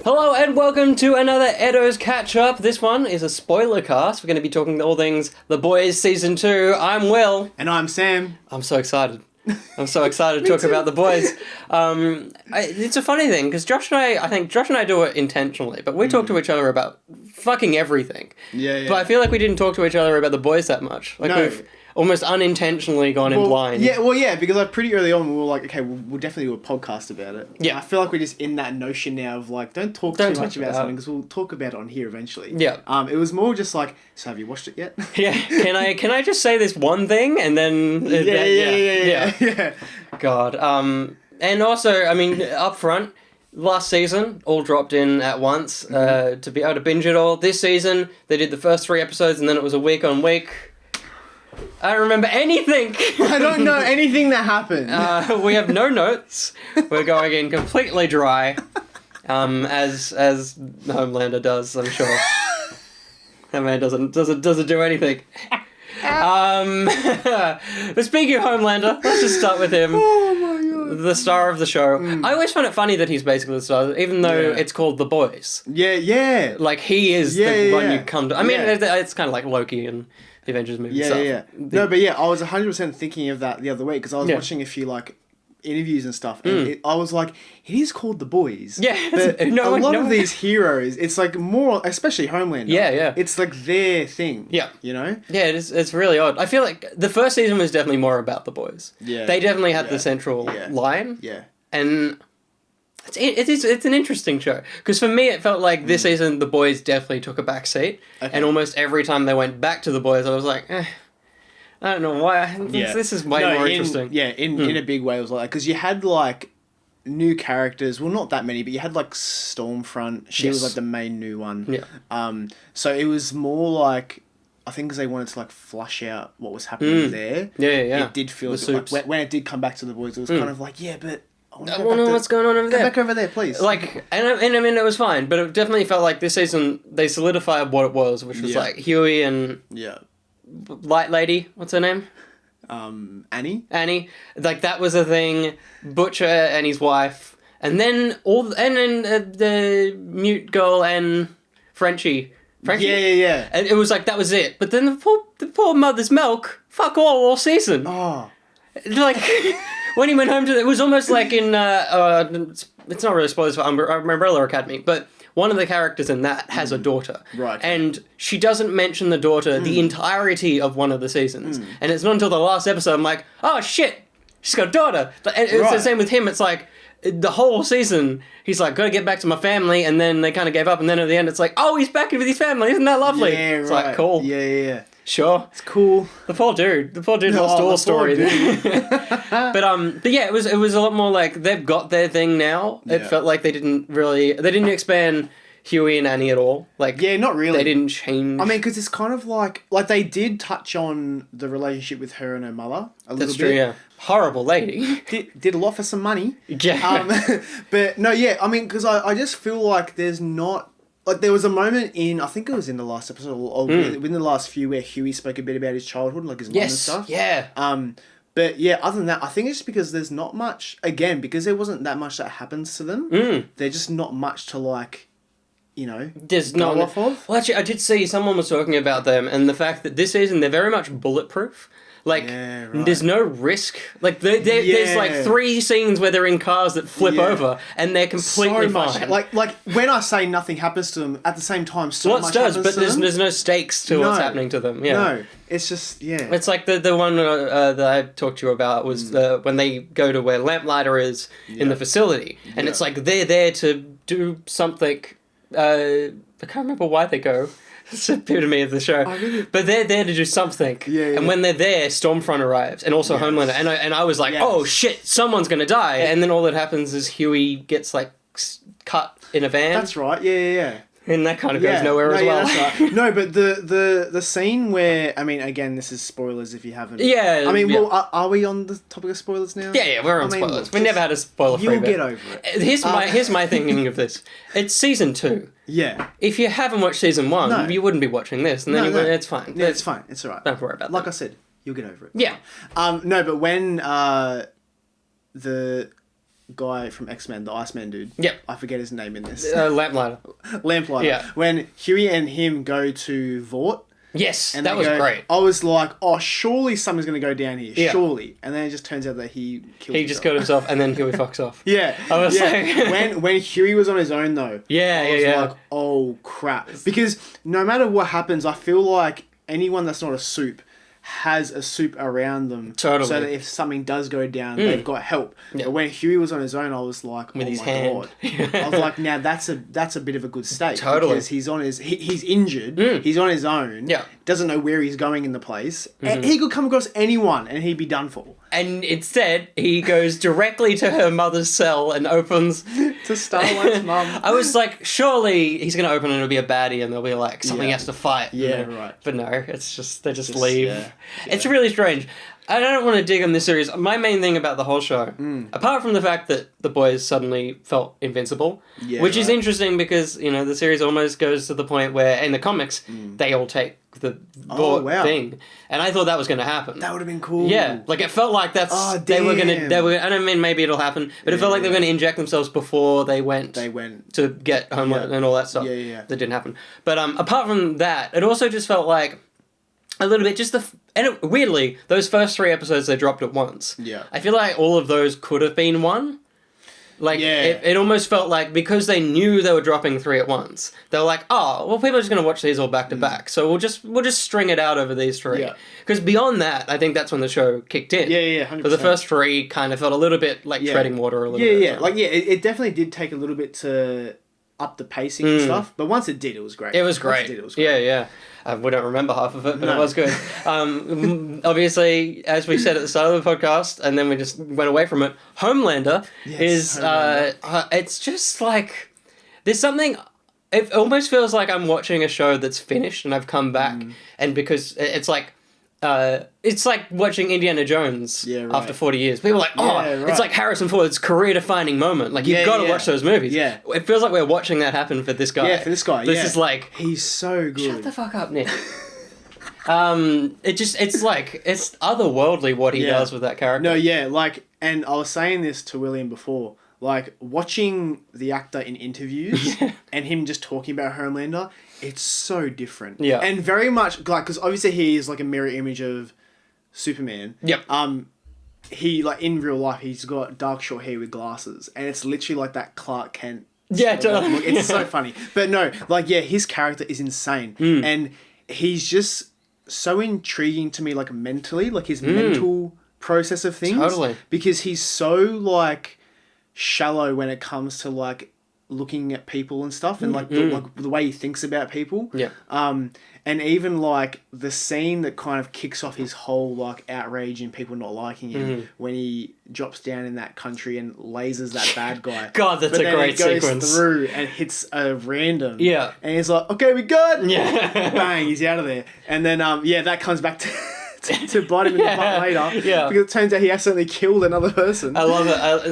Hello and welcome to another Edo's Catch Up. This one is a spoiler cast. We're going to be talking all things The Boys Season 2. I'm Will. And I'm Sam. I'm so excited. I'm so excited to talk about The Boys. It's a funny thing, because I think Josh and I do it intentionally, but we talk to each other about fucking everything. Yeah. But I feel like we didn't talk to each other about The Boys that much. Like No. we've almost unintentionally gone in blind. Yeah, because pretty early on we were like, okay, we'll definitely do a podcast about it. Yeah. And I feel like we're just in that notion now of like, don't talk too much about something because we'll talk about it on here eventually. Yeah. It was more just like, so have you watched it yet? Yeah. Can I just say this one thing and then... Yeah. God. And also, I mean, up front, last season, all dropped in at once to be able to binge it all. This season, they did the first 3 episodes and then it was a week on week. I don't remember anything. I don't know anything that happened. We have no notes. We're going in completely dry, as Homelander does, I'm sure. That man doesn't do anything. But speaking of Homelander, let's just start with him. Oh my god. The star of the show. I always find it funny that he's basically the star, even though it's called The Boys. Yeah. Like, he is the one you come to... I mean, Yeah. it's kind of like Loki and the Avengers movie Yeah. stuff. No, but yeah, I was 100% thinking of that the other week because I was watching a few like interviews and stuff, and I was like, it is called The Boys. Yeah. But a lot of these heroes, it's like more, especially Homelander. Yeah. It's like their thing. Yeah. You know? Yeah, it's really odd. I feel like the first season was definitely more about the boys. Yeah. They definitely had the central line. Yeah. And it's an interesting show. Because for me, it felt like this season, the boys definitely took a back seat. Okay. And almost every time they went back to the boys, I was like, I don't know why. This is way more interesting. Yeah, in a big way, it was like, because you had like new characters. Well, not that many, but you had like Stormfront. She was like the main new one. Yeah. So it was more like, I think because they wanted to like flush out what was happening there. Yeah. It did feel The like soups. when it did come back to the boys, it was kind of like, yeah, but I want I want to know what's going on over Go there. back over there, please. Like, and I mean, it was fine, but it definitely felt like this season they solidified what it was, which was like Huey and yeah. Light Lady. What's her name? Annie. Like, that was a thing. Butcher and his wife, and then the mute girl and Frenchie. Yeah. And it was like that was it. But then the poor mother's milk. Fuck all season. Oh. Like when he went home to it was almost like in it's not really spoilers for Umbrella Academy, but one of the characters in that has a daughter. Right. And she doesn't mention the daughter the entirety of one of the seasons. And it's not until the last episode I'm like, oh shit, she's got a daughter. And it's the same with him. It's like the whole season, he's like, gotta get back to my family, and then they kind of gave up, and then at the end it's like, oh, he's back with his family, isn't that lovely? Yeah, it's like, cool. Yeah. Sure. It's cool. The poor dude lost all story. But yeah, it was a lot more like they've got their thing now. It felt like they didn't expand Huey and Annie at all. Like, yeah, not really. They didn't change. I mean, because it's kind of like they did touch on the relationship with her and her mother a little bit. That's true. Yeah, horrible lady. Did a lot for some money. Yeah. But no, yeah. I mean, because I just feel like there's not. Like, there was a moment in, I think it was in the last episode, or within the last few, where Huey spoke a bit about his childhood, like his mum and stuff. Yeah. But yeah, other than that, I think it's just because there's not much, again, because there wasn't that much that happens to them, there's just not much to, like, you know, There's go no off of. Well, actually, I did see someone was talking about them and the fact that this season they're very much bulletproof. Like, Yeah, right. there's no risk. Like, there's like 3 scenes where they're in cars that flip over and they're completely So much. fine. Like when I say nothing happens to them, at the same time, so Lots much does, happens but to them. there's no stakes to what's No. happening to them. Yeah. No, it's just, yeah. It's like the one that I talked to you about was when they go to where Lamplighter is in the facility, and it's like they're there to do something. I can't remember why they go. It's the epitome of the show. But they're there to do something. Yeah. And when they're there, Stormfront arrives, and also Homelander. And I was like, oh shit, someone's gonna die. And then all that happens is Huey gets like cut in a van. That's right, yeah. And that kind of goes nowhere as well. That's right. No, but the scene where, I mean, again, this is spoilers if you haven't. Yeah. I mean, yeah. well, are we on the topic of spoilers now? Yeah, we're on spoilers. look, We never had a spoiler-free You'll bit. get over it. Here's my thinking of this. It's season 2. Yeah. If you haven't watched season 1, No. you wouldn't be watching this, and then it's fine. Yeah, it's fine. It's alright. Don't worry about Like that. I said, you'll get over it. Yeah. No, but when the guy from X-Men, the Iceman dude. Yep. I forget his name in this. Lamplighter. Lamplighter. Yeah. When Huey and him go to Vought. Yes, And that was great. I was like, oh, surely something's going to go down here. Yeah. Surely. And then it just turns out that he killed He just killed himself, and then Huey fucks off. Yeah. I was like... when Huey was on his own, though. Yeah, I was yeah. like, oh, crap. Because no matter what happens, I feel like anyone that's not a soup has a soup around them. Totally. So that if something does go down, they've got help. Yeah. But when Huey was on his own, I was like, With oh his my hand. God. I was like, now that's a bit of a good state. Totally. Because he's on his... he's injured. He's on his own. Yeah. Doesn't know where he's going in the place. And he could come across anyone and he'd be done for. And instead, he goes directly to her mother's cell and opens... To Starlight's mum. I was like, surely he's going to open and it'll be a baddie and they'll be like, something Yeah. has to fight. Yeah, you know? right. But no, it's just, they just leave. yeah. It's really strange. I don't want to dig on this series. My main thing about the whole show, apart from the fact that the boys suddenly felt invincible, Yeah, which is right. interesting because, you know, the series almost goes to the point where, in the comics, they all take the Oh, wow. thing. And I thought that was going to happen. That would have been cool. Yeah, like it felt like that's Oh, they were damn. I don't mean maybe it'll happen, but it felt like they were going to inject themselves before they went to get Homeland and all that stuff. Yeah. That didn't happen. But apart from that, it also just felt like a little bit just weirdly, those first 3 episodes they dropped at once. Yeah. I feel like all of those could have been one. Like, Yeah. it almost felt like, because they knew they were dropping 3 at once, they were like, oh, well, people are just going to watch these all back to back, so we'll just string it out over these 3. Yeah. Because beyond that, I think that's when the show kicked in. Yeah, 100%. But the first 3 kind of felt a little bit like treading water a little bit. Yeah. Like, it definitely did take a little bit to up the pacing and stuff, but once it did, it was great. It was Once great. it did, it was great. Yeah. We don't remember half of it, but No. it was good. Obviously, as we said at the start of the podcast, and then we just went away from it, Homelander is... Homelander. It's just like... There's something... It almost feels like I'm watching a show that's finished and I've come back, and because it's like watching Indiana Jones Yeah, right. after 40 years. People are like, oh, Yeah, right. it's like Harrison Ford's career-defining moment. Like, you've got to watch those movies. Yeah. It feels like we're watching that happen for this guy. Yeah, for this guy, This yeah. is like... He's so good. Shut the fuck up, Nick. It's like, it's otherworldly what he Yeah. does with that character. No, yeah, like, and I was saying this to William before, like, watching the actor in interviews and him just talking about Homelander, it's so different. Yeah. And very much, like, because obviously he is, like, a mirror image of Superman. Yep. He, like, in real life, he's got dark short hair with glasses, and it's literally like that Clark Kent. Yeah, sort of totally. look. It's so funny. But no, like, yeah, his character is insane. And he's just so intriguing to me, like, mentally, like, his mental process of things. Totally. Because he's so, like, shallow when it comes to, like, looking at people and stuff, and, like, the way he thinks about people. Yeah. And even, like, the scene that kind of kicks off his whole, like, outrage and people not liking him when he drops down in that country and lasers that bad guy. God, that's But a then great it goes sequence. through and hits a random. Yeah. And he's like, okay, we good. Yeah. Bang, he's out of there. And then, that comes back to bite him in the butt later. Yeah. Because it turns out he accidentally killed another person. I love it.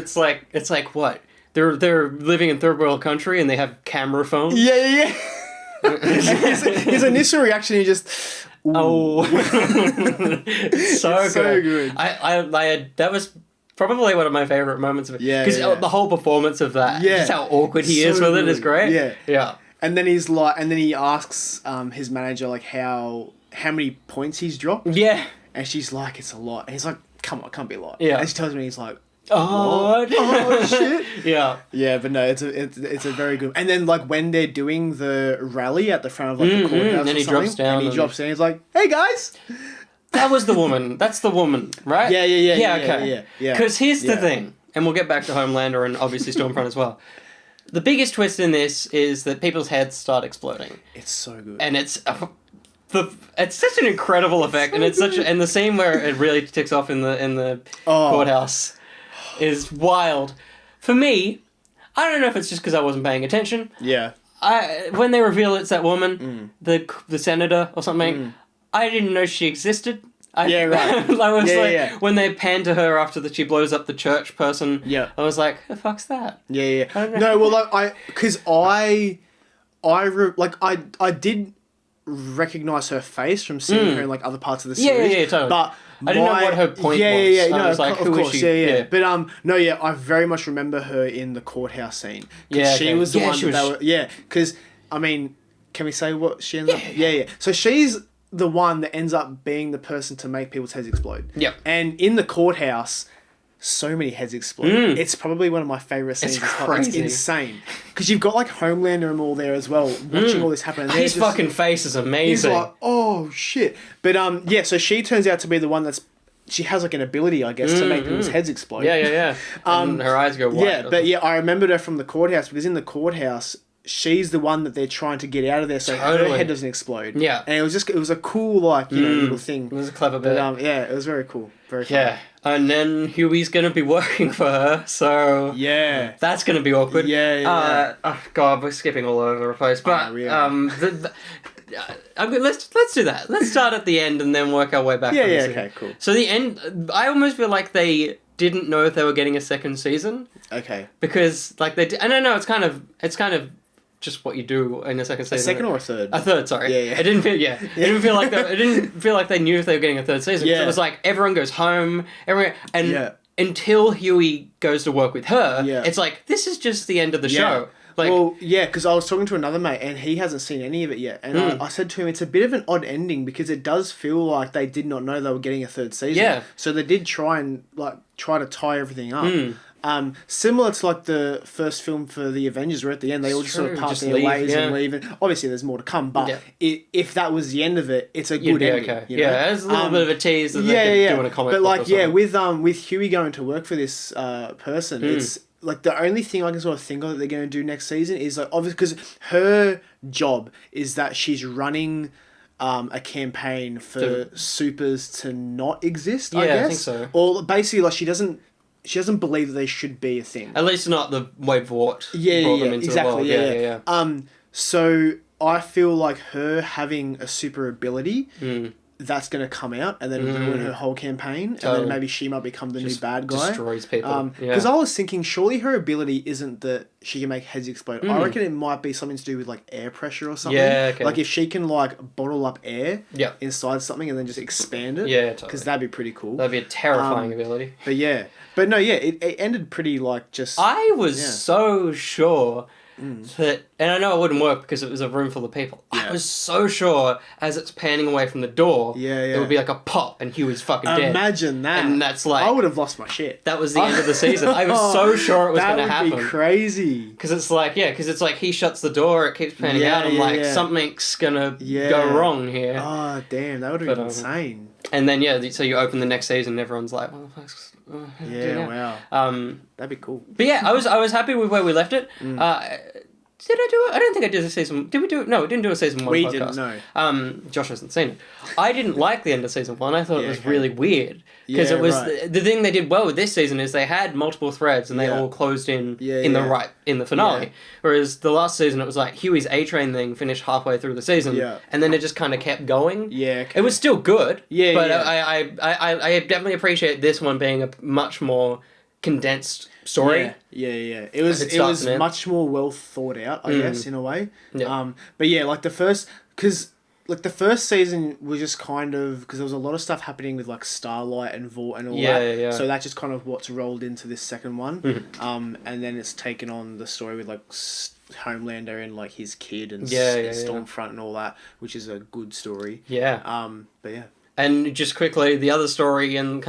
It's like what? They're living in third world country and they have camera phones. Yeah. his initial reaction, he just... Ooh. Oh, so It's good. so good. I had, that was probably one of my favorite moments of it. Yeah, because yeah. the whole performance of that, Yeah. just how awkward he So is with it is good. great. Yeah. And then he's like, and then he asks his manager, like, how many points he's dropped. Yeah. And she's like, it's a lot. And he's like, come on, it can't be a lot. Yeah. And she tells me, he's like, Oh, oh shit. Yeah. Yeah, but no, it's a very good. And then, like, when they're doing the rally at the front of, like, the courthouse, and or he something, drops down and he and- drops down. He's like, "Hey guys." That was the woman. That's the woman, right? Yeah, Okay. yeah. Because here's the Yeah. thing, and we'll get back to Homelander and obviously Stormfront as well. The biggest twist in this is that people's heads start exploding, It's so good. and it's such an incredible effect, and it's such and the scene where it really ticks off in the Oh. courthouse is wild. For me, I don't know if it's just because I wasn't paying attention. Yeah. When they reveal it's that woman, the senator or something, I didn't know she existed. Yeah, right. I was Yeah, like, yeah. when they pan to her after she blows up the church person, Yeah. I was like, the fuck's that? Yeah. I don't know. No, well, like, I did recognize her face from seeing her in like other parts of the Yeah, series. yeah, totally. But I didn't know what her point was. Yeah. I No, was like, of who is course, she? yeah. Yeah. But no, yeah, I very much remember her in the courthouse scene. 'Cause Yeah, she okay. was the Yeah, one she that was- they were. Yeah, because I mean, can we say what she ends up? Yeah. So she's the one that ends up being the person to make people's heads explode. Yep. And in the courthouse, so many heads explode. It's probably one of my favorite scenes. It's It's crazy. insane. Because you've got like Homelander and all there as well, watching all this happen. And they're His just- fucking face is He's amazing. like, oh shit. But yeah, so she turns out to be the one that's she has like an ability, I guess, to make people's heads explode. yeah. And her eyes go white. Yeah, but yeah, I remembered her from the courthouse because in the courthouse she's the one that they're trying to get out of there so her Totally. head doesn't explode. Yeah. And it was a cool like, little thing. It was a clever bit. But yeah, it was very cool. Very fun. Yeah. And then Huey's gonna be working for her, so Yeah. that's gonna be awkward. Yeah. Oh god, we're skipping all over the place. But really? let's do that. Let's start at the end and then work our way back. Yeah, from the yeah, season. okay, cool. So the end, I almost feel like they didn't know if they were getting a second season Okay. because like they. I don't know. It's kind of just what you do in a second season. A second or a third? A third, sorry. Yeah, yeah. It didn't feel. Yeah, it didn't feel like it didn't feel like they knew if they were getting a third season. 'Cause Yeah. it was like everyone goes home, and Yeah. until Huey goes to work with her, Yeah. it's like this is just the end of the Yeah. show. Like, well, yeah, because I was talking to another mate and he hasn't seen any of it yet. And I said to him, it's a bit of an odd ending because it does feel like they did not know they were getting a third season. Yeah. So they did try to tie everything up. Similar to like the first film for the Avengers, where at the end they all just sort of True, part just their leave, ways yeah. and leave. And obviously, there's more to come. But Yeah. if that was the end of it, it's a you'd good be ending. okay. You know? Yeah, there's a little bit of a tease that they could do in a comic But book like, or something. with Huey going to work for this person, it's like the only thing I can sort of think of that they're going to do next season is like obviously because her job is that she's running a campaign for supers to not exist. I Yeah, I guess. think so. Or basically, like she doesn't believe that they should be a thing. At least not the way Vought Yeah, brought them into exactly. the world. Yeah. So I feel like her having a super ability. That's going to come out and then ruin her whole campaign, and Totally. then maybe she might become the new bad guy. Destroys people. Because I was thinking, surely her ability isn't that she can make heads explode. I reckon it might be something to do with like air pressure or something. Yeah, okay. Like if she can like bottle up air Yeah. inside something and then just expand it. Yeah, totally. Because that'd be pretty cool. That'd be a terrifying ability. But yeah, but no, yeah, it ended pretty like just. I was Yeah. so sure that, and I know it wouldn't work because it was a room full of people. I Yeah. was so sure as it's panning away from the door, Yeah, it yeah. would be like a pop and Huey's fucking dead. Imagine that. And that's like- I would have lost my shit. That was the end of the season. I was so sure it was going to That would happen. be crazy. Because it's like, he shuts the door, it keeps panning Yeah, out. I'm yeah, like, yeah. something's gonna Yeah. go wrong here. Oh damn, that would have But, been insane. And then, so you open the next season and everyone's like, what the fuck's Yeah, wow, that'd be cool. But yeah, I was happy with where we left it. Did I do it? I don't think I did a season. Did we do it? No, we didn't do a season 1 We podcast. didn't, no. Josh hasn't seen it. I didn't like the end of season 1. I thought it Yeah, was okay. really weird. Because Yeah, it was right. the thing they did well with this season is they had multiple threads and they Yeah. all closed in Yeah, in yeah. the finale. Yeah. Whereas the last season it was like Huey's A-Train thing finished halfway through the season. Yeah. And then it just kind of kept going. Yeah, okay. It was still good. Yeah, But yeah. I definitely appreciate this one being a much more condensed story. Yeah. It was It starts and ends. much more well thought out, I guess, in a way. Yeah. But yeah, like the first season was just kind of because there was a lot of stuff happening with like Starlight and Vought and all Yeah, that. yeah. So that's just kind of what's rolled into this second one. And then it's taken on the story with like Homelander and like his kid and Stormfront and all that, which is a good story. Yeah. But yeah. And just quickly, the other story and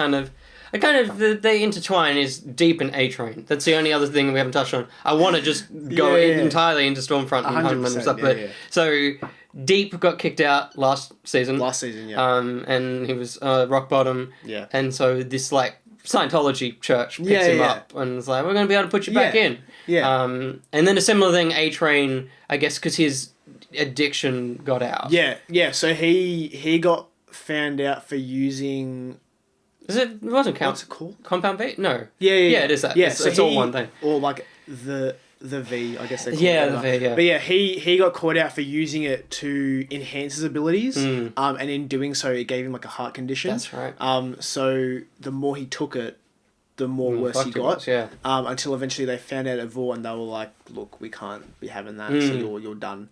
they intertwine is Deep and A-Train. That's the only other thing we haven't touched on. I want to just go entirely into Stormfront and 100%, Homelander and stuff. yeah, But yeah. So Deep got kicked out last season. Yeah. And he was rock bottom. Yeah. And so this like Scientology church picks Yeah, him yeah. up and it's like, we're going to be able to put you back in. Yeah. And then a similar thing, A-Train, I guess, because his addiction got out. Yeah. So he got found out for using. It wasn't What's it called? Compound V? No. Yeah, it is that. Yeah, it's all one thing. Or like the V, I guess they call Yeah, it. the V, yeah. But yeah, he got caught out for using it to enhance his abilities. And in doing so, it gave him like a heart condition. That's right. So the more he took it, the more worse he fucked it got. was, yeah. Until eventually they found out at Vought and they were like, look, we can't be having that, so you're done.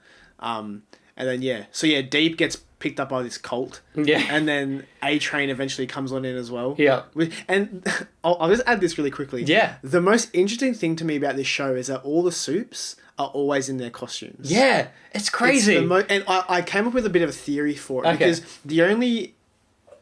And then Deep gets picked up by this cult. Yeah. And then A-Train eventually comes on in as well. Yeah. And I'll just add this really quickly. Yeah. The most interesting thing to me about this show is that all the Supes are always in their costumes. Yeah, it's crazy. And I came up with a bit of a theory for it because the only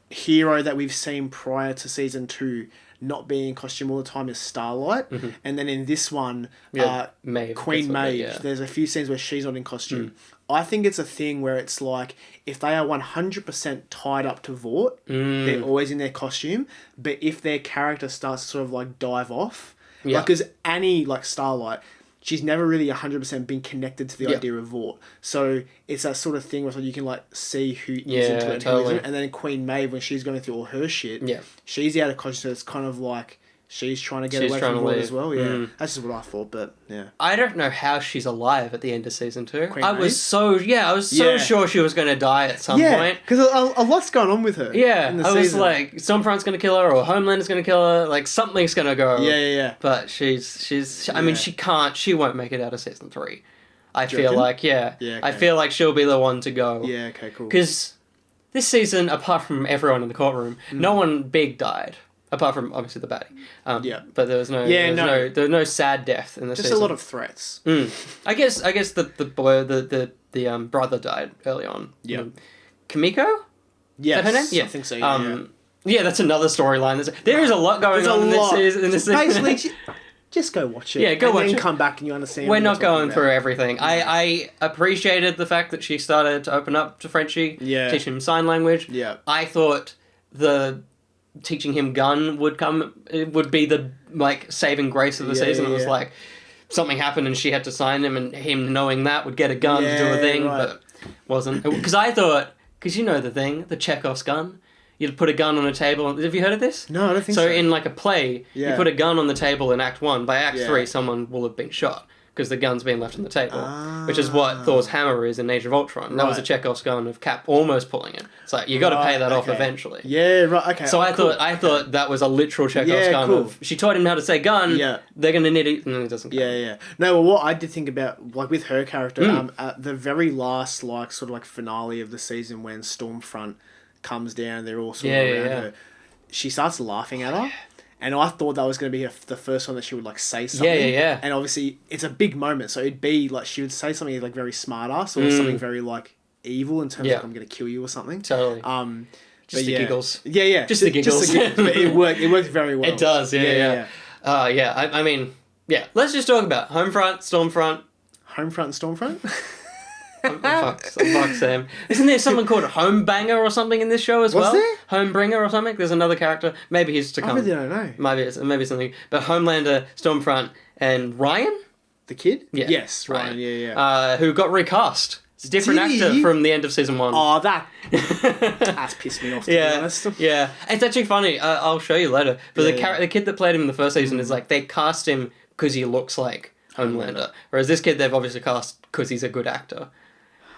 hero that we've seen prior to season 2 not being in costume all the time is Starlight, and then in this one, Maeve, Queen Maeve. There's a few scenes where she's not in costume. I think it's a thing where it's like if they are 100% tied up to Vought, they're always in their costume. But if their character starts to sort of like dive off, like because Annie, like Starlight, she's never really 100% been connected to the idea of Vought. So it's that sort of thing where you can like see who is into it and who isn't. And then Queen Maeve, when she's going through all her shit, she's out of costume. So it's kind of like she's trying to get away from Vought as well. Yeah, that's just what I thought. But yeah, I don't know how she's alive at the end of season 2. Queen I Maeve? was so sure she was going to die at some point. because a lot's going on with her. Yeah, in the I was season. like, Stormfront's going to kill her, or Homelander's going to kill her. Like something's going to go. Yeah. But she's. I mean, she won't make it out of season 3. I Do you feel reckon? like okay. I feel like she'll be the one to go. Yeah. Okay. Cool. Because this season, apart from everyone in the courtroom, no one big died. Apart from obviously the baddie. But there was no. There was no sad death in the season. Just a lot of threats. I guess the boy the brother died early on. Yeah. Kimiko? Yes. Is that her name? Yeah. I think so. Yeah. That's another storyline. There is a lot going on in this season. Basically, just go watch it. Yeah, go watch and then it. come back and you understand. We're what not we're talking going about. through everything. I appreciated the fact that she started to open up to Frenchie. Yeah. Teach him sign language. Yeah. I thought the teaching him gun would be the like saving grace of the season. It was like something happened and she had to sign him, and him knowing that would get a gun to do a thing, but wasn't. Because I thought, because you know the thing, the Chekhov's gun. You'd put a gun on a table. Have you heard of this? No, I don't think so. So in like a play, you put a gun on the table in Act 1. By Act 3, someone will have been shot because the gun's been left on the table, which is what Thor's hammer is in Age of Ultron. That was a Chekhov's gun of Cap almost pulling it. It's like, you got to pay that off eventually. Yeah, right, okay. So I thought that was a literal Chekhov's gun of, she taught him how to say gun, they're going to need it, and then it doesn't come. Yeah. No, well, what I did think about, like, with her character, at the very last, like, sort of like finale of the season when Stormfront comes down, they're all sort of around her, she starts laughing at her. And I thought that was going to be the first one that she would, like, say something. Yeah. And obviously, it's a big moment, so it'd be, like, she would say something, like, very smart-ass or something very, like, evil in terms of, I'm going to kill you or something. Totally. Just the giggles. Yeah. Just the giggles. But it worked very well. It does, yeah. I mean, let's just talk about Homefront, Stormfront. Homefront and Stormfront? Fuck Sam. Isn't there someone called Homebanger or something in this show as well? There? Homebringer or something? There's another character. Maybe he's to come. I really don't know. Maybe something. But Homelander, Stormfront, and Ryan? The kid? Yeah. Yes, Ryan, yeah. Who got recast. It's a different actor from the end of season 1. Oh, that's pissed me off, to be honest. Yeah. It's actually funny. I'll show you later. But the kid that played him in the first season is like, they cast him because he looks like Homelander. Whereas this kid, they've obviously cast because he's a good actor.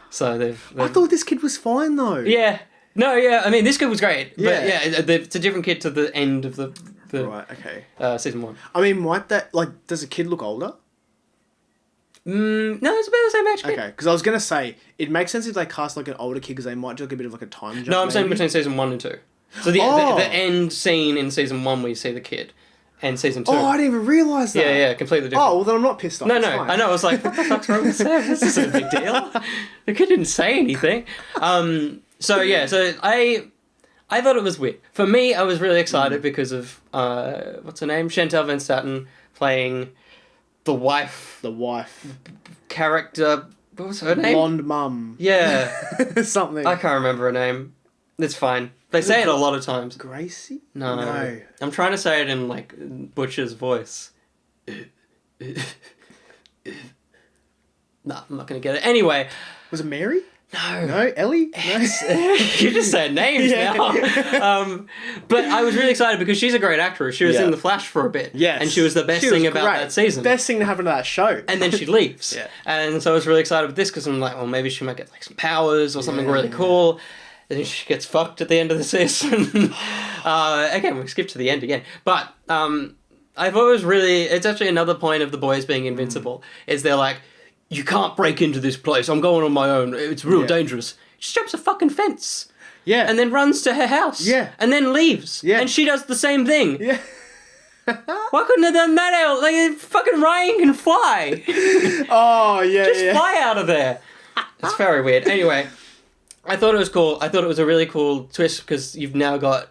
So they've... I thought this kid was fine, though. Yeah. No, yeah. I mean, this kid was great. But it's a different kid to the end of the right, okay. Season 1. I mean, might that... Like, does the kid look older? No, it's about the same age kid. Okay, because I was going to say, it makes sense if they cast, like, an older kid because they might do, like, a bit of, like, a time jump. No, I'm saying between season 1 and 2. So the end scene in season 1 where you see the kid. And season 2. Oh, I didn't even realise that. Yeah, completely different. Oh, well, then I'm not pissed off. No, Fine. I know. I was like, what the fuck's wrong with Sam? This isn't a big deal. The kid didn't say anything. So I thought it was weird. For me, I was really excited because of, what's her name? Chantal Van Statten playing the wife. The wife. Character. What was her name? Blonde mum. Yeah. Something. I can't remember her name. It's fine. They say it a lot of times. Gracie? No. I'm trying to say it in, like, Butcher's voice. No, I'm not going to get it. Anyway. Was it Mary? No. No? Ellie? No? You just said names now. But I was really excited because she's a great actress. She was in The Flash for a bit. Yes. And she was the best thing about that season. Best thing to happen to that show. And then she leaves. And so I was really excited with this because I'm like, well, maybe she might get, like, some powers or something really cool. And she gets fucked at the end of the season. Again, we skipped to the end again. But I thought it was really... It's actually another point of the boys being invincible. Is they're like, you can't break into this place. I'm going on my own. It's real Yeah. dangerous. She jumps a fucking fence. Yeah. And then runs to her house. Yeah. And then leaves. Yeah. And she does the same thing. Yeah. Why couldn't have done that out? Like, fucking Ryan can fly. Oh, yeah, Just yeah. fly out of there. It's very weird. Anyway, I thought it was cool. I thought it was a really cool twist because you've now got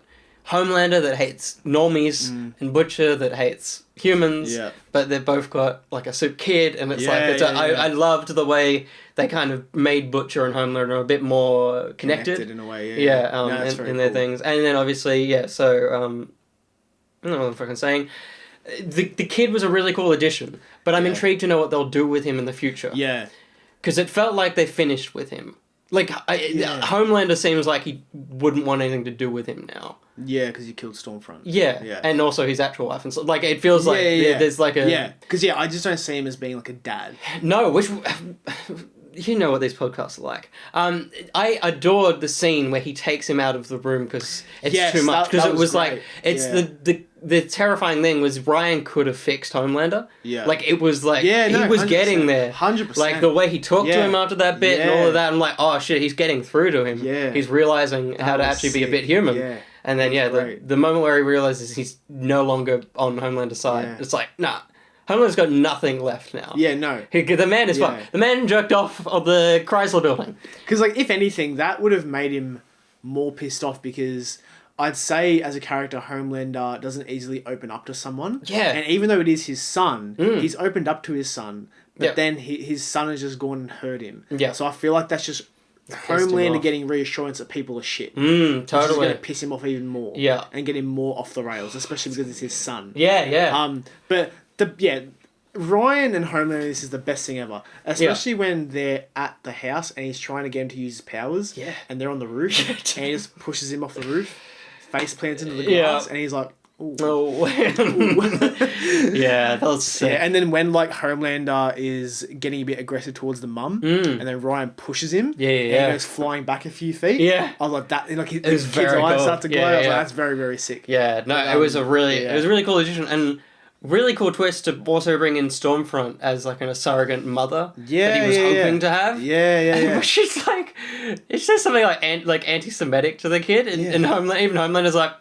Homelander that hates normies and Butcher that hates humans. Yeah. But they've both got like a soup kid, and it's Yeah, like yeah. I loved the way they kind of made Butcher and Homelander a bit more connected. in a way, Yeah, No, that's very in their cool. things, and then obviously, yeah. So, I don't know what I'm fucking saying. The kid was a really cool addition, but I'm Yeah. intrigued to know what they'll do with him in the future. Yeah. Because it felt like they finished with him. Like, Yeah. Homelander seems like he wouldn't want anything to do with him now. Yeah, because you killed Stormfront. Yeah. Yeah. And also his actual wife. And so, like, it feels like there's like a... Yeah, because, I just don't see him as being, like, a dad. No, which... You know what these podcasts are like. I adored the scene where he takes him out of the room because it's Yes, too much. that Because it was was great. like... It's Yeah. the terrifying thing was Ryan could have fixed Homelander. Yeah. Like, it was like... Yeah, no, he was 100%, getting there. 100%. Like, the way he talked to Yeah. him after that bit and all Yeah. of that. I'm like, oh, shit, he's getting through to him. Yeah. He's realizing how to was actually be a sick. bit human. Yeah. And then, That was yeah, great. the moment where he realizes he's no longer on Homelander's side, Yeah. it's like, nah, Homelander's got nothing left now. Yeah, no. The man is Yeah. fucked. The man jerked off of the Chrysler building. Because, like, if anything, that would have made him more pissed off because I'd say, as a character, Homelander doesn't easily open up to someone. Yeah. And even though it is his son, he's opened up to his son, but Yep. then his son has just gone and hurt him. Yeah. So I feel like that's just him Homelander off. getting reassurance that people are shit. Which is Totally. going to piss him off even more. Yeah. And get him more off the rails, especially because it's his son. Yeah. But Ryan and Homelander, this is the best thing ever. Especially when they're at the house and he's trying to get him to use his powers. Yeah. And they're on the roof and he just pushes him off the roof, face plants into the Yeah. glass, and he's like, ooh. Oh. Yeah, that was sick. Yeah, and then when like Homelander is getting a bit aggressive towards the mum, and then Ryan pushes him, Yeah, and yeah. he goes flying back a few feet. Yeah. I was like that. Like his was kid's very eyes cool. start to glow. Yeah, I was yeah. like, that's very, very sick. Yeah, no, it was a really yeah. it was a really cool addition and really cool twist to also bring in Stormfront as like a surrogate mother Yeah, that he was yeah, hoping yeah. to have. Yeah. Which is like, it's just something like anti-Semitic to the kid, and, Yeah. and even Homelander's like,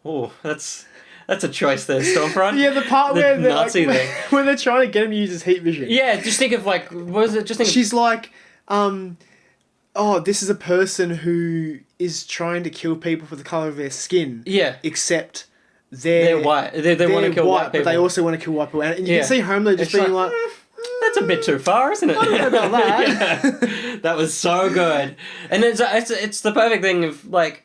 oh, that's a choice there, Stormfront. Yeah, the part The where they're Nazi like, thing. when they're trying to get him to use his heat vision. Yeah, just think of like, what was it? Just think. She's like, oh, this is a person who is trying to kill people for the color of their skin. Yeah, Except they're white. They want to kill white people. but they also want to kill white people. And you Yeah. can see Homelander just It's being like, like, that's a bit too far, isn't it? I don't know about that. Yeah. That was so good, and it's the perfect thing of like,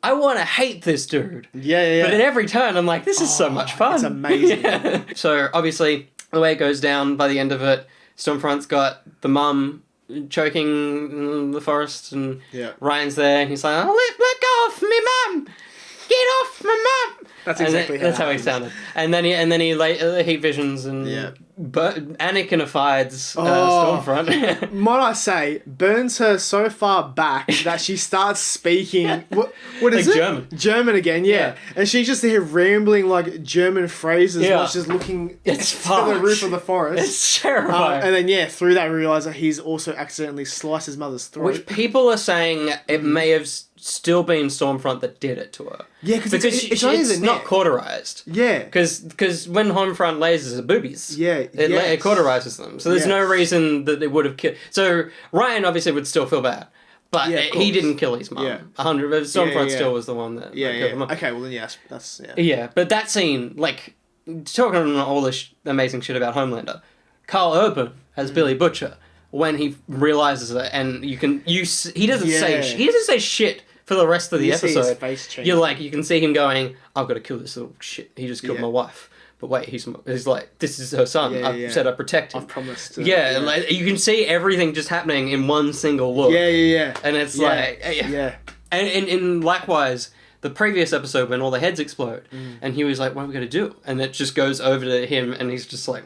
I want to hate this dude. yeah. But at every turn, I'm like, this is so much fun. it's amazing. Yeah. So, obviously, the way it goes down by the end of it, Stormfront's got the mum choking in the forest, and Yeah. Ryan's there, and he's like, oh, let go of me mum! Get off my mum! That's And exactly that's how he happens. sounded. And then he heat visions and Yeah. Anakin-ifies Oh. Stormfront. Might I say, burns her so far back that she starts speaking. What is Like it? German. German again, yeah. Yeah. And she's just there rambling like German phrases Yeah. while she's looking It's to the fucked. roof of the forest. It's terrifying. And then through that we realise that he's also accidentally sliced his mother's throat. Which people are saying it may have still been Stormfront that did it to her. Yeah, because Because it's only it's the not neck. cauterized. Yeah. Because when Homefront lasers are boobies, Yeah, it yes. cauterizes them. So there's Yes. no reason that they would have killed. So Ryan obviously would still feel bad, but Yeah, of he course. didn't kill his mum. Yeah. 100. But Stormfront yeah. still was the one that Yeah, killed him. Okay, well then yes, that's yeah. Yeah, but that scene, like, talking all this amazing shit about Homelander, Carl Urban as Mm. Billy Butcher when he realizes it, and he doesn't Yeah. say shit for the rest of the You see his episode. face change. You're like, you can see him going, I've got to kill this little shit. He just killed Yeah. my wife. But wait, he's like, this is her son. Yeah, I've yeah. said I protect him. I've promised. To, Yeah, like, you can see everything just happening in one single look. Yeah. And it's Yeah. like, Yeah. and likewise, the previous episode when all the heads explode, and he was like, "What are we gonna do?" And it just goes over to him, and he's just like,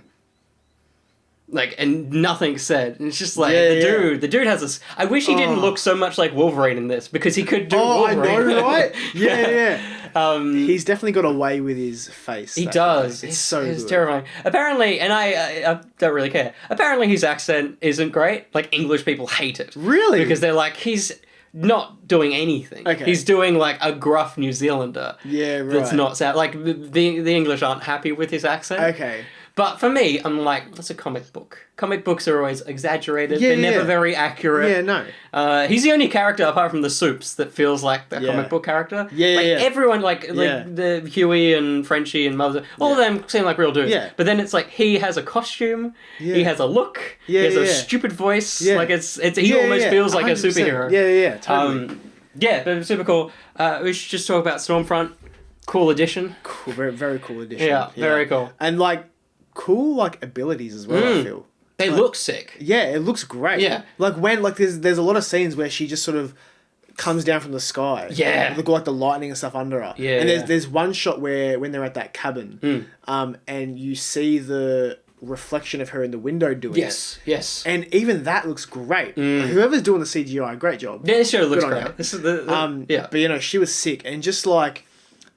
and nothing's said. And it's just like Yeah, the dude has this. I wish he didn't Oh. look so much like Wolverine in this because he could do Oh, I Wolverine. know, right? Yeah. He's definitely got a way with his face. He does. It's so it's good. terrifying. Apparently, and I don't really care. Apparently, his accent isn't great. Like, English people hate it. Really? Because they're like, he's not doing anything. Okay. He's doing, like, a gruff New Zealander. Yeah, right. That's not sad. Like, the English aren't happy with his accent. Okay. But for me, I'm like, that's a comic book. Comic books are always exaggerated. Yeah, They're never yeah. very accurate. Yeah, no. He's the only character apart from the Soups that feels like the Yeah. comic book character. Yeah, like yeah. everyone, like Yeah. the Huey and Frenchie and Mother, all of them seem like real dudes. Yeah. But then it's like he has a costume, Yeah. he has a look, Yeah, he has a yeah. stupid voice. Yeah. Like he almost feels like a 100%. superhero. Yeah, totally. Yeah, but it's super cool. We should just talk about Stormfront. Cool addition. Cool, very, very cool addition. Yeah, very cool. And like cool like abilities as well. I feel They like, look sick. Yeah, it looks great. Yeah. like when like there's a lot of scenes where she just sort of comes down from the sky. Yeah. Look like the lightning and stuff under her. Yeah, and yeah. there's one shot where when they're at that cabin, and you see the reflection of her in the window doing Yes, it. yes. And even that looks great. Like, whoever's doing the CGI, great job. Yeah, this show looks Good on great. you. This is the yeah. But you know, she was sick, and just like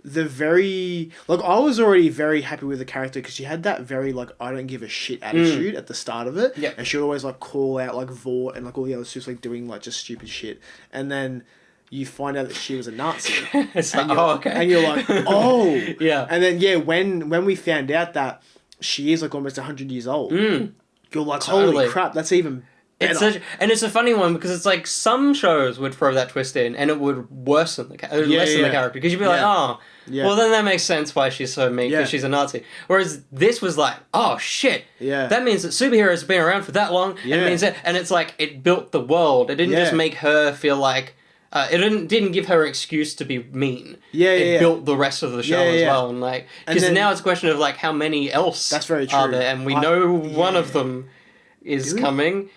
the very like I was already very happy with the character because she had that very like I don't give a shit attitude at the start of it. Yep. And she would always like call out like Vought and like all the other suits like doing like just stupid shit, and then you find out that she was a Nazi. It's like, and you're, oh, okay. And you're like, oh, Yeah. And then yeah, when we found out that she is like almost 100 years old, you're like, Totally. holy crap, that's even better. It's a funny one because it's like some shows would throw that twist in and it would worsen lessen yeah. the character because you'd be like, Yeah. oh, Yeah. well then that makes sense why she's so mean because Yeah. she's a Nazi. Whereas this was like, oh shit, Yeah. that means that superheroes have been around for that long. Yeah. It means that, and it's like it built the world. It didn't Yeah. just make her feel like. It didn't give her an excuse to be mean. Yeah, it yeah. built the rest of the show Yeah, as yeah. well, and like And because then- now it's a question of like how many else That's very are true. there, and we know one of them is we? coming.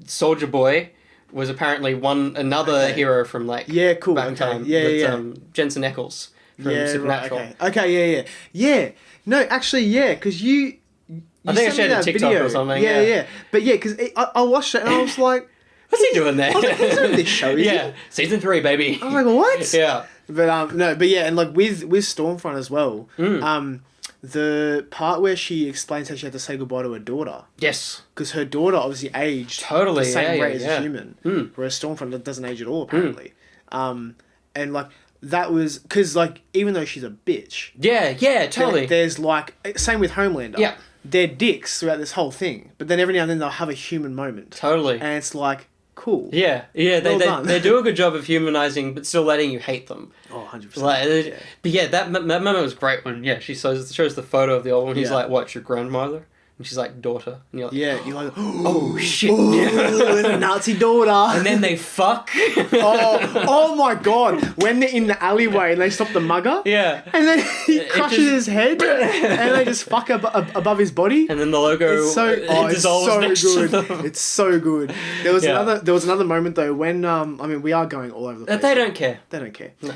Soldier Boy was apparently another hero from like Yeah, cool, back in okay. time. Yeah, That's, yeah. Jensen Ackles from Yeah, Supernatural. right, okay, yeah. No, actually, yeah, because you I think I sent me shared a that TikTok video. or something, Yeah, yeah. yeah. But yeah, because I watched it and I was like, What's he doing there? I was like, he's on this show, is yeah, he? season 3, baby. I was like, what? Yeah. But no, but yeah, and like with Stormfront as well, the part where she explains how she had to say goodbye to her daughter. Yes. Because her daughter obviously aged Totally, the same yeah, rate yeah, as a yeah. human, whereas Stormfront doesn't age at all apparently. And like that was because like even though she's a bitch, Yeah, totally. there's like same with Homelander. Yeah. They're dicks throughout this whole thing, but then every now and then they'll have a human moment, Totally. and it's like cool. Yeah, Well done. they do a good job of humanizing, but still letting you hate them. Oh, 100%. Like, yeah. But yeah, that moment was great when she shows the photo of the old one. He's Yeah. like, "What's your grandmother?" And she's like, "Daughter." And you're like, Yeah, you're like, "Oh shit!" oh, Yeah. there's a Nazi daughter. And then they fuck. oh my god! When they're in the alleyway and they stop the mugger, Yeah. and then he It crushes just- his head, and they just fuck above his body. And then the logo It's so dissolves next to good. them. It's so good. There was Yeah. another moment though when I mean we are going all over the place. They don't care. They don't care. No.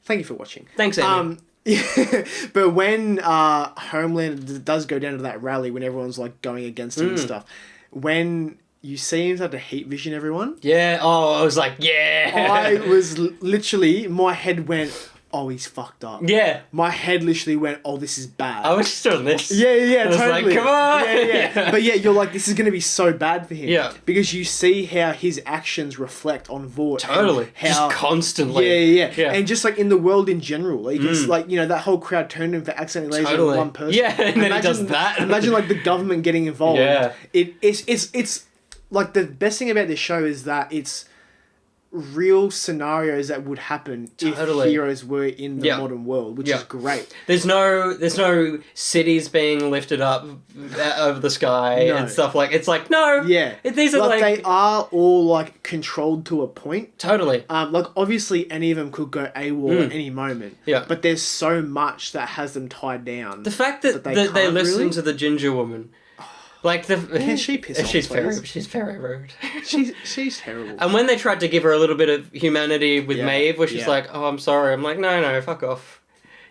Thank you for watching. Thanks, Amy. Yeah, but when Homelander does go down to that rally when everyone's like going against him and stuff, when you see him start to heat vision everyone, Yeah. Oh, I was like, yeah. I was literally my head went, oh, he's fucked up. Yeah. My head literally went, oh, this is bad. I was just doing this. Yeah, I was like, totally. come on! Yeah. But yeah, you're like, this is going to be so bad for him. Yeah. Because you see how his actions reflect on Vought. and Totally. How, Just constantly. Yeah. And just like in the world in general, like, it's like, you know, that whole crowd turned him for accidentally lasering Totally. one person. Yeah, and then he does that. Imagine like the government getting involved. Yeah. It's like the best thing about this show is that it's real scenarios that would happen Totally. if heroes were in the Yeah. modern world, which Yeah. is great. There's no cities being lifted up over the sky No. and stuff like. It's like no. Yeah. These are like they are all like controlled to a point. totally. Like obviously any of them could go AWOL at any moment. Yeah. But there's so much that has them tied down. The fact that they they can't listen really? to the ginger woman, like the Can she piss off, she's very please? she's very rude. she's terrible. And when they tried to give her a little bit of humanity with Yeah, Maeve, where she's yeah. like, "Oh, I'm sorry," I'm like, "No, fuck off."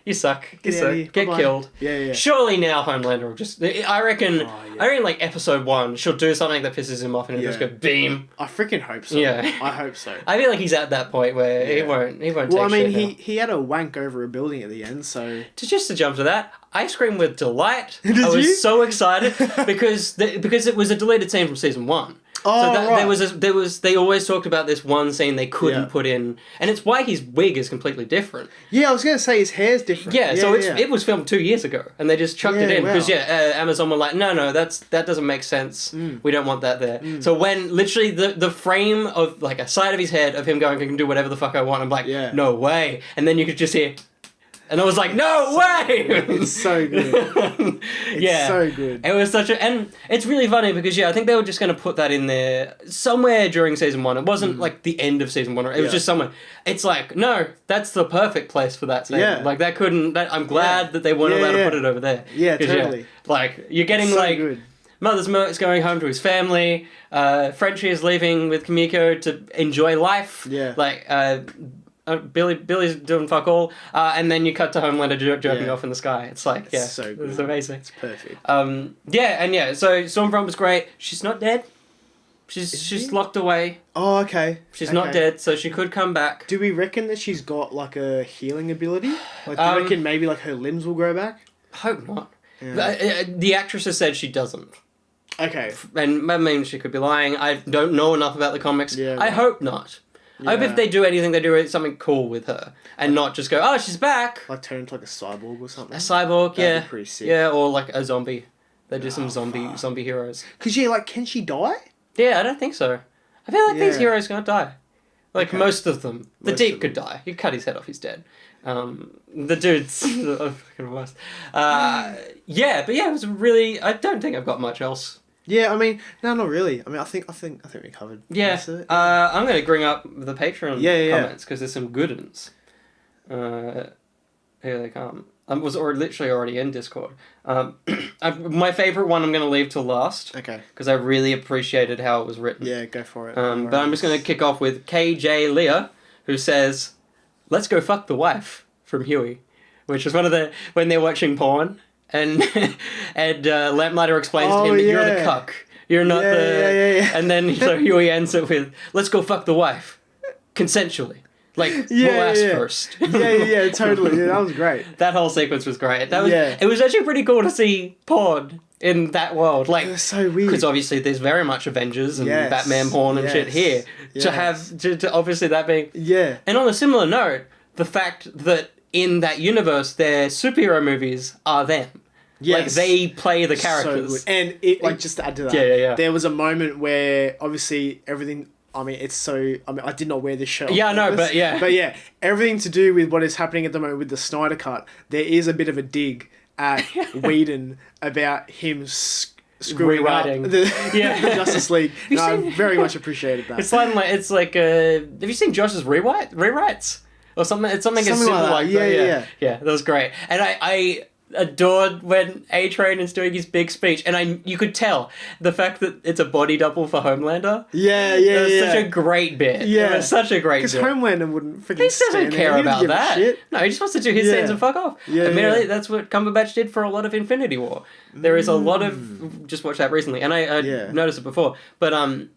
You suck. You Get out suck. of here. Get Bye-bye. killed. Yeah. Surely now Homelander will just... I reckon... Oh, yeah. I reckon like episode 1, she'll do something that pisses him off and he'll just go beam. I freaking hope so. Yeah. I hope so. I feel like he's at that point where he Yeah. won't Well, take I mean, shit now. he had a wank over a building at the end, so... Just to jump to that, I screamed with delight. Did I was you? so excited because it was a deleted scene from season 1. Oh, right. They always talked about this one scene they couldn't Yeah. put in, and it's why his wig is completely different. Yeah, I was going to say his hair's different. Yeah, so it was filmed 2 years ago, and they just chucked it Yeah, in wow. because Amazon were like, no, that doesn't make sense. We don't want that there. So when literally the frame of like a side of his head of him going, I can do whatever the fuck I want, I'm like, Yeah. no way, and then you could just hear. And I was like, no way! It's so good. It's so good. It was such a... And it's really funny because, I think they were just going to put that in there somewhere during season 1. It wasn't, like, the end of season 1. It was just somewhere. It's like, no, that's the perfect place for that scene. Yeah. Like, that couldn't... I'm glad that they weren't allowed to put it over there. Yeah, 'Cause, totally. like, you're getting, So like... good. Mother's Milk's going home to his family. Frenchie is leaving with Kimiko to enjoy life. Yeah. Like, Billy's doing fuck all, and then you cut to Homelander jerking off in the sky. It's like, It's so good. it's amazing. It's perfect. So Stormfront was great. She's not dead. She's locked away. Oh, okay. She's not dead, so she could come back. Do we reckon that she's got, like, a healing ability? Like, do you reckon maybe, like, her limbs will grow back? Hope not. Yeah. The actress has said she doesn't. Okay. And I mean, she could be lying. I don't know enough about the comics. Yeah, I right. hope not. I hope Yeah. if they do anything, they do something cool with her. And not just go, oh, she's back! Like, turn into, like, a cyborg or something? A cyborg, That'd be pretty sick. Yeah, or like a zombie. They do some zombie heroes. Because, yeah, like, can she die? Yeah, I don't think so. I feel like these Yeah. heroes gonna die. Like, Okay. most of them. The Most Deep of could die. You cut his head off, he's dead. The dude's the fucking worst. But it was really... I don't think I've got much else. Yeah, I mean, no, not really. I mean, I think we covered Yeah. most of it. I'm going to bring up the Patreon Yeah. comments, because there's some good ones. Here they come. I was literally already in Discord. My favourite one I'm going to leave till last, Okay. because I really appreciated how it was written. Yeah, go for it. But I'm just going to kick off with KJ Leah, who says, "Let's go fuck the wife," from Huey, which is one of the... when they're watching porn, and Lamplighter explains to him that you're the cuck. You're not Yeah. And then so Huey ends it with, "Let's go fuck the wife. Consensually. Like, we'll ask first." yeah, totally. Yeah, that was great. That whole sequence was great. That was... Yeah. It was actually pretty cool to see porn in that world. Like, It was so weird. because obviously there's very much Avengers and Yes, Batman porn and shit yes, here. yes. To have... To obviously that being... Yeah. And on a similar note, the fact that in that universe, their superhero movies are them. Yes. Like, they play the So characters. good. And it, like, just to add to that, Yeah. there was a moment where obviously everything. I mean, it's so. I mean, I did not wear this shirt. on Yeah, I know, purpose, but yeah. But yeah, everything to do with what is happening at the moment with the Snyder Cut, there is a bit of a dig at Whedon about him screwing Rewriting. up the, Yeah. the Justice League. You No, I seen- very much appreciated that. It's like have you seen Josh's rewrites? Or something? It's something as Something simple like like that. that. Yeah. Yeah, that was great. And I adored when A-Train is doing his big speech, and you could tell the fact that it's a body double for Homelander. Yeah. It was such a great bit. Yeah. It was such a great Because bit. Homelander wouldn't freaking He doesn't care about that. Shit. No, he just wants to do his Yeah. scenes and fuck off. Yeah, Admittedly, yeah. that's what Cumberbatch did for a lot of Infinity War. There is a lot of... Just watched that recently, and I Yeah. noticed it before. But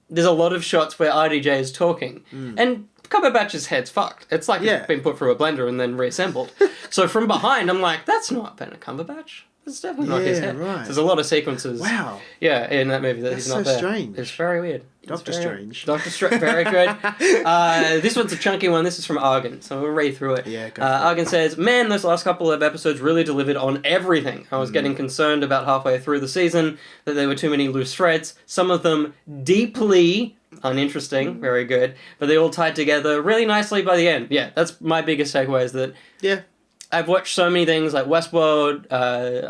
there's a lot of shots where RDJ is talking, and Cumberbatch's head's fucked. It's like Yeah. it's been put through a blender and then reassembled. So from behind, I'm like, that's not Benedict Cumberbatch. That's definitely not his Yeah, head. right. So there's a lot of sequences. Wow. Yeah, in that movie that That's he's not so there. strange. It's very weird. It's Doctor very- Strange. Doctor Strange, very good. This one's a chunky one. This is from Argon, so we'll read through it. Yeah, go for it. Argon says, "Man, those last couple of episodes really delivered on everything. I was getting concerned about halfway through the season that there were too many loose threads. Some of them deeply uninteresting, very good, but they all tied together really nicely by the end. Yeah, that's my biggest takeaway is that Yeah. I've watched so many things like Westworld,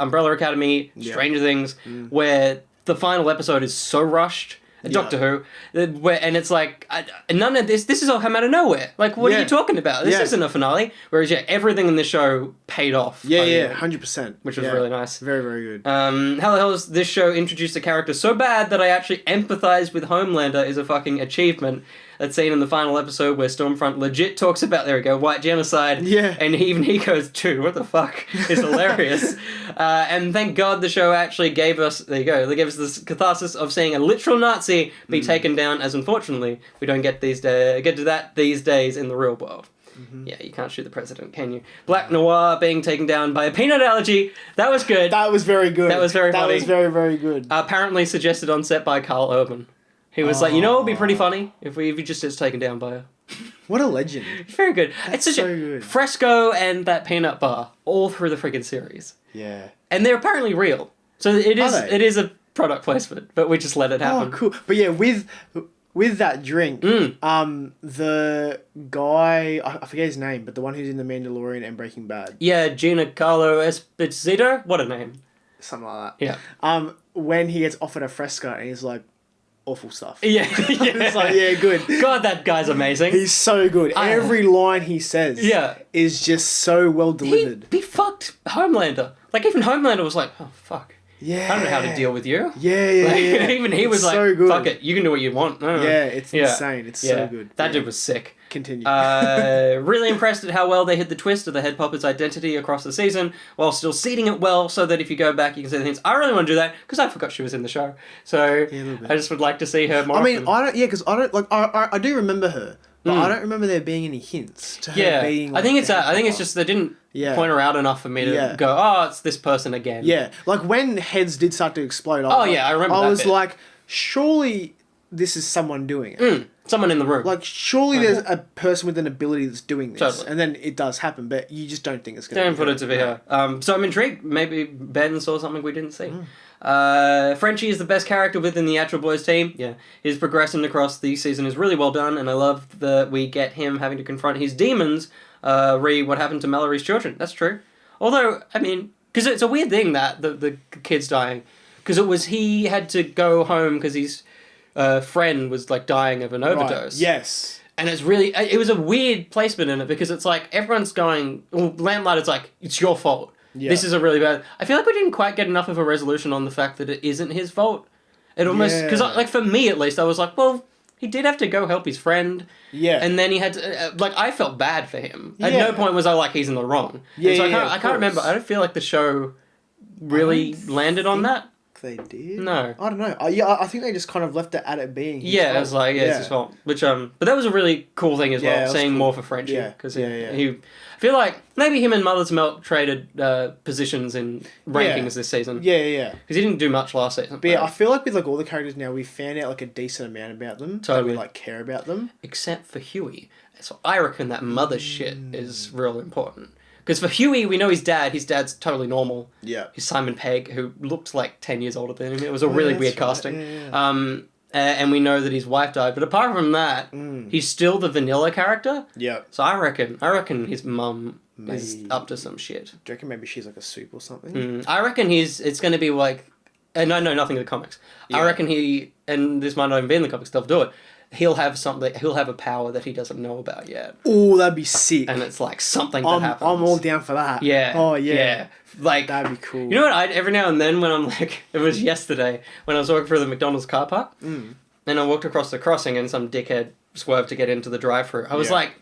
Umbrella Academy, Stranger Things, where the final episode is so rushed. Doctor Who, where and it's like none of this has all come out of nowhere. Like, what are you talking about? This isn't a finale. Whereas everything in the show paid off. by the Yeah, end, 100%. which was really nice. Very, very good. How the hell is this show introduced a character so bad that I actually empathize with Homelander is a fucking achievement. that scene in the final episode where Stormfront legit talks about, there we go, white genocide. Yeah. And even he goes, dude, what the fuck? It's hilarious. And thank God the show actually gave us, there you go, they gave us this catharsis of seeing a literal Nazi be taken down, as unfortunately we don't get to that these days in the real world. Mm-hmm. Yeah, you can't shoot the president, can you? Black Noir being taken down by a peanut allergy. That was good. That was very good. That was very funny. That was very, very good. Apparently suggested on set by Carl Urban. He was like, you know what would be pretty funny? If he just gets taken down by her. What a legend. Very good. That's it's such so good. Fresco and that peanut bar all through the friggin' series. Yeah. And they're apparently real. So it is a product placement, but we just let it happen. Oh, cool. But yeah, with that drink, the guy, I forget his name, but the one who's in The Mandalorian and Breaking Bad. Yeah, Giancarlo Esposito? What a name. Something like that. Yeah. When he gets offered a Fresca and he's like, awful stuff. Yeah. It's like, yeah, good. God, that guy's amazing. He's so good. Every line he says is just so well delivered. He fucked Homelander. Like, even Homelander was like, oh, fuck. Yeah. I don't know how to deal with you. Yeah. Even he was like, so good. fuck it, you can do what you want. Yeah, it's insane. It's so good. That dude was sick. Continue. Really impressed at how well they hid the twist of the head puppet's identity across the season, while still seeding it well so that if you go back you can say things. I really want to do that because I forgot she was in the show. So I just would like to see her more often. I do remember her. But I don't remember there being any hints to her being like, I think it's just they didn't point her out enough for me to go, oh, it's this person again. Yeah. Like when heads did start to explode, I remember that I was bit. like, surely this is someone doing it. Someone in the room. Like, surely there's a person with an ability that's doing this. Totally. And then it does happen, but you just don't think it's going to Don't put it to be her. So I'm intrigued. Maybe Ben saw something we didn't see. Frenchie is the best character within the Actual Boys team. Yeah. His progression across the season is really well done, and I love that we get him having to confront his demons, what happened to Mallory's children. That's true. Although, I mean, because it's a weird thing that the kid's dying. Because he had to go home because his friend was like dying of an overdose. Right. Yes. And it was a weird placement in it because it's like everyone's going, Lamplighter's like, it's your fault. Yeah. This is a really bad... I feel like we didn't quite get enough of a resolution on the fact that it isn't his fault. It almost... Because, like, for me at least, I was like, well, he did have to go help his friend. Yeah. And then he had to... I felt bad for him. At no point was I like, he's in the wrong. Yeah, so I can't remember. I don't feel like the show really landed on that. They did? No. I don't know. I think they just kind of left it at it being his fault. It was like, it's his fault. Which, but that was a really cool thing as well, seeing cool. More for Frenchie. Because he... I feel like maybe him and Mother's Milk traded positions in rankings this season. Yeah. Because he didn't do much last season. But I feel like with like all the characters now, we found out like a decent amount about them. Totally. That we like care about them. Except for Huey. So I reckon that mother shit is real important. Because for Huey, we know his dad's totally normal. Yeah. He's Simon Pegg, who looked like 10 years older than him. It was a really weird casting. Yeah. And we know that his wife died. But apart from that, he's still the vanilla character. Yeah. So I reckon his mum is up to some shit. Do you reckon maybe she's like a soup or something? I reckon it's going to be like... And I know nothing of the comics. Yeah. I reckon and this might not even be in the comics, they'll do it. He'll have a power that he doesn't know about yet. Oh, that'd be sick. And it's like something that happens. I'm all down for that. Yeah. Oh, yeah. Yeah. Like, that'd be cool. You know what? Every now and then when I'm like, it was yesterday when I was walking through the McDonald's car park, and I walked across the crossing and some dickhead swerved to get into the drive-thru. I was like,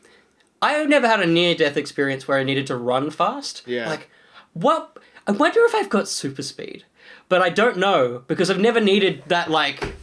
I've never had a near-death experience where I needed to run fast. Yeah. Like, what? I wonder if I've got super speed. But I don't know, because I've never needed that, like,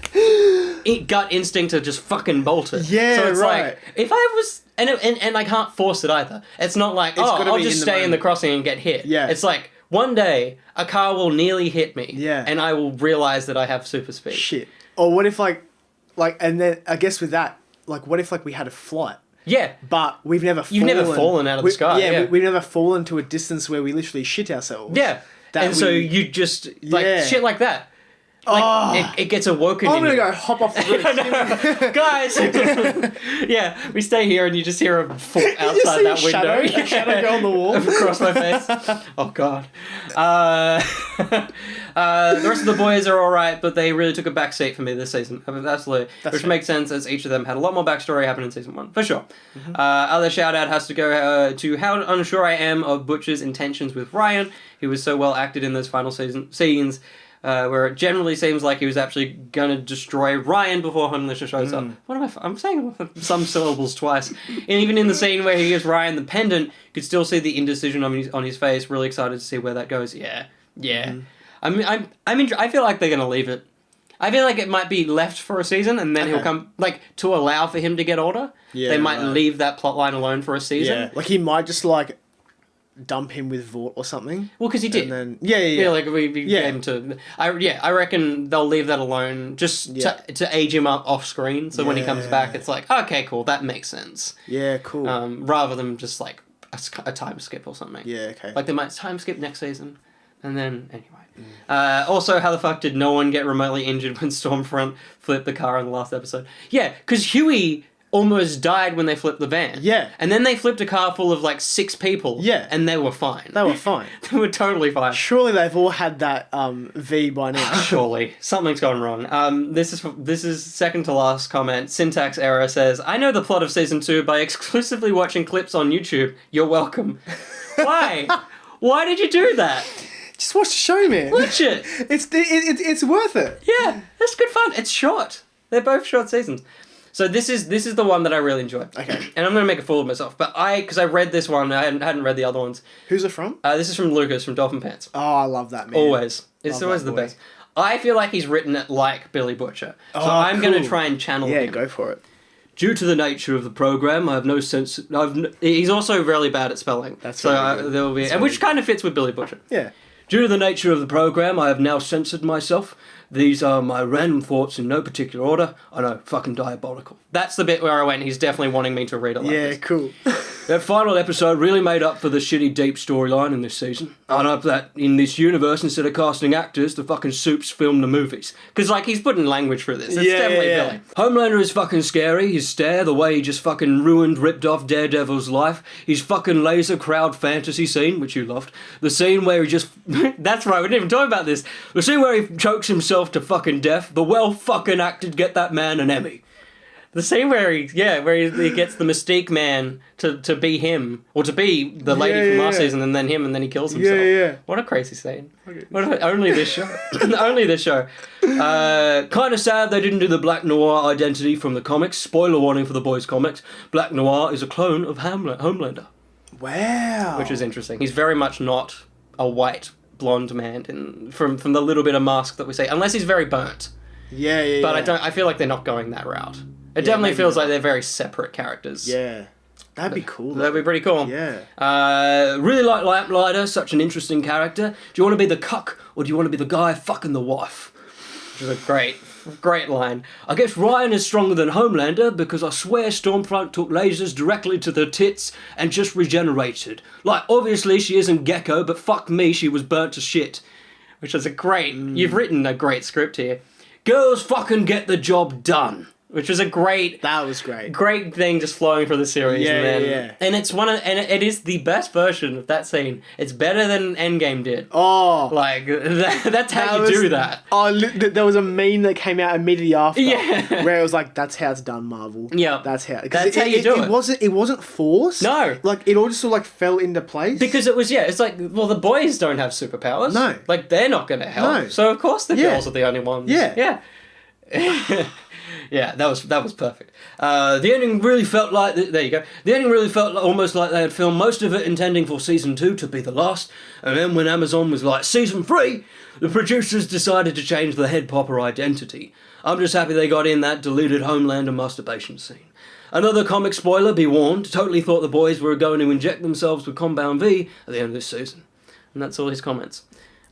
gut instinct to just fucking bolt it. Yeah, so it's right. like, if I was... And I can't force it either. It's not like, I'll just stay in the crossing and get hit. Yeah. It's like, one day, a car will nearly hit me. Yeah. And I will realise that I have super speed. Shit. Or what if, and then, I guess with that, like, what if, like, we had a flight? Yeah. But we've never fallen... You've never fallen out of the sky. Yeah, we've never fallen to a distance where we literally shit ourselves. Yeah. So you just, shit like that. Like, it gets awoken in you. I'm going to go hop off the roof. Guys! Yeah, we stay here and you just hear a foot outside that window. A shadow go on the wall. Across my face. Oh, God. The rest of the boys are alright, but they really took a back seat for me this season. Absolutely. Which makes sense, as each of them had a lot more backstory happen in season 1, for sure. Mm-hmm. Other shout out has to go to how unsure I am of Butcher's intentions with Ryan, who was so well acted in those final scenes. where it generally seems like he was actually going to destroy Ryan before Homelander shows up. What am I'm saying some syllables twice. And even in the scene where he gives Ryan the pendant, you could still see the indecision on his face. Really excited to see where that goes. Yeah. I feel like they're going to leave it. I feel like it might be left for a season, and then he'll come, like, to allow for him to get older. Yeah, they might leave that plotline alone for a season. Yeah, like he might just, like, dump him with Vought or something. Well, because he did. And then, yeah. Like, we gave him to... I reckon they'll leave that alone just to age him up off screen, so when he comes back, it's like, okay, cool, that makes sense. Yeah, cool. Rather than just, like, a time skip or something. Yeah, okay. Like, they might time skip next season, and then, anyway. Also, how the fuck did no one get remotely injured when Stormfront flipped the car in the last episode? Yeah, because Huey almost died when they flipped the van. Yeah. And then they flipped a car full of, like, 6 people. Yeah. And they were fine. They were fine. They were totally fine. Surely they've all had that V by now. Surely. Something's gone wrong. This is second to last comment. Syntax Error says, I know the plot of Season 2 by exclusively watching clips on YouTube. You're welcome. Why? Why did you do that? Just watch the show, man. Watch it. It's worth it. Yeah, it's good fun. It's short. They're both short seasons. So this is the one that I really enjoyed. Okay. And I'm going to make a fool of myself. But because I read this one, I hadn't read the other ones. Who's it from? This is from Lucas from Dolphin Pants. Oh, I love that, man. Always. It's always the best. I feel like he's written it like Billy Butcher. So I'm going to try and channel him. Yeah, go for it. Due to the nature of the program, I have no sense... He's also really bad at spelling. That's so good. there will be... Which kind of fits with Billy Butcher. Yeah. Due to the nature of the program, I have now censored myself. These are my random thoughts in no particular order. I know, fucking diabolical. That's the bit where I went, he's definitely wanting me to read it like this. Yeah, cool. That final episode really made up for the shitty deep storyline in this season. I hope that in this universe, instead of casting actors, the fucking soups film the movies. Because, like, he's putting language for this. It's definitely Billy. Homelander is fucking scary. His stare, the way he just fucking ripped off Daredevil's life. His fucking laser crowd fantasy scene, which you loved. The scene where he just... That's right, we didn't even talk about this. The scene where he chokes himself to fucking death. The well fucking acted get that man an Emmy. The scene where he gets the Mystique Man to be him, or to be the lady from last season, and then him, and then he kills himself. Yeah. What a crazy scene. Only this show. Only this show. Kind of sad they didn't do the Black Noir identity from the comics. Spoiler warning for the boys' comics. Black Noir is a clone of Homelander. Wow. Which is interesting. He's very much not a white, blonde man from the little bit of mask that we see, unless he's very burnt. Yeah. But I feel like they're not going that route. It definitely feels like they're very separate characters. Yeah. That'd be cool. That'd be pretty cool. Yeah. Really like Lamplighter, such an interesting character. Do you want to be the cuck, or do you want to be the guy fucking the wife? Which is a great line. I guess Ryan is stronger than Homelander because I swear Stormfront took lasers directly to the tits and just regenerated. Like, obviously she isn't Gecko, but fuck me, she was burnt to shit. Which is you've written a great script here. Girls fucking get the job done. Which was a great... That was great. Great thing just flowing through the series. Yeah. And it's it is the best version of that scene. It's better than Endgame did. Oh. Like, that's how you do that. Oh, there was a meme that came out immediately after. Yeah. Where it was like, that's how it's done, Marvel. Yeah. That's how you do it. It wasn't forced. No. Like, it all just sort of like fell into place. Because it was, it's like, well, the boys don't have superpowers. No. Like, they're not going to help. No. So, of course, the girls are the only ones. Yeah. Yeah, that was perfect. The ending really felt like... There you go. The ending really felt almost like they had filmed most of it intending for Season 2 to be the last. And then when Amazon was like, Season 3, the producers decided to change the head popper identity. I'm just happy they got in that deleted Homelander masturbation scene. Another comic spoiler, be warned, totally thought the boys were going to inject themselves with Compound V at the end of this season. And that's all his comments.